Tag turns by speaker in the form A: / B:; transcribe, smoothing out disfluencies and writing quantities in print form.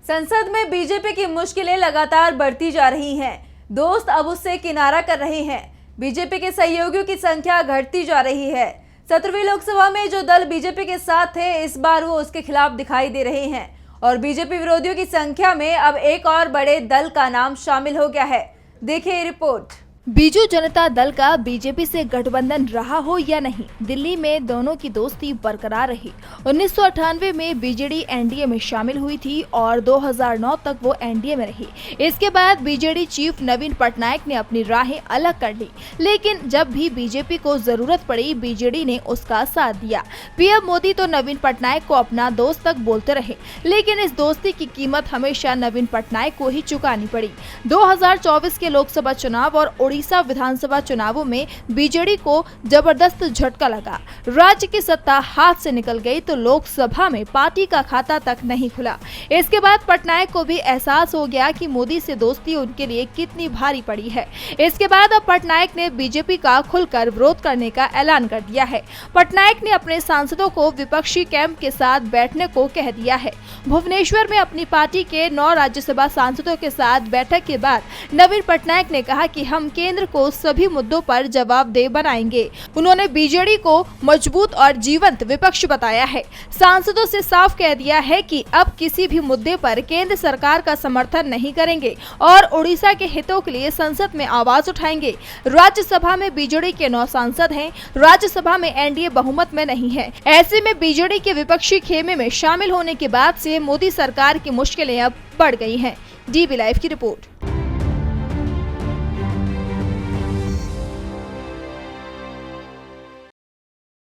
A: संसद में बीजेपी की मुश्किलें लगातार बढ़ती जा रही हैं। दोस्त अब उससे किनारा कर रहे हैं। बीजेपी के सहयोगियों की संख्या घटती जा रही है। 17वीं लोकसभा में जो दल बीजेपी के साथ थे, इस बार वो उसके खिलाफ दिखाई दे रहे हैं और बीजेपी विरोधियों की संख्या में अब एक और बड़े दल का नाम शामिल हो गया है। देखिए रिपोर्ट।
B: बीजू जनता दल का बीजेपी से गठबंधन रहा हो या नहीं, दिल्ली में दोनों की दोस्ती बरकरार रही। 1998 में बीजेडी एनडीए में शामिल हुई थी और 2009 तक वो एनडीए में रही। इसके बाद बीजेडी चीफ नवीन पटनायक ने अपनी राहें अलग कर ली, लेकिन जब भी बीजेपी को जरूरत पड़ी, बीजेडी ने उसका साथ दिया। पीएम मोदी तो नवीन पटनायक को अपना दोस्त तक बोलते रहे, लेकिन इस दोस्ती की कीमत हमेशा नवीन पटनायक को ही चुकानी पड़ी। 2024 के लोकसभा चुनाव और उड़ीसा विधानसभा चुनावों में बीजेडी को जबरदस्त झटका लगा। राज्य की सत्ता हाथ से निकल गई तो लोकसभा में पार्टी का खाता तक नहीं खुला। इसके बाद पटनायक को भी एहसास हो गया कि मोदी से दोस्ती उनके लिए कितनी भारी पड़ी है। इसके बाद अब पटनायक ने बीजेपी का खुलकर विरोध करने का ऐलान कर दिया है। पटनायक ने अपने सांसदों को विपक्षी कैंप के साथ बैठने को कह दिया है। भुवनेश्वर में अपनी पार्टी के 9 राज्यसभा सांसदों के साथ बैठक के बाद नवीन पटनायक ने कहा कि हम केंद्र को सभी मुद्दों पर जवाबदेह बनाएंगे। उन्होंने बीजेडी को मजबूत और जीवंत विपक्ष बताया है। सांसदों से साफ कह दिया है कि अब किसी भी मुद्दे पर केंद्र सरकार का समर्थन नहीं करेंगे और उड़ीसा के हितों के लिए संसद में आवाज उठाएंगे। राज्यसभा में बीजेडी के 9 सांसद हैं। राज्यसभा में एनडीए बहुमत में नहीं है। ऐसे में बीजेडी के विपक्षी खेमे में शामिल होने के बाद से मोदी सरकार की मुश्किलें अब बढ़ गई हैं। डीबी लाइव की रिपोर्ट।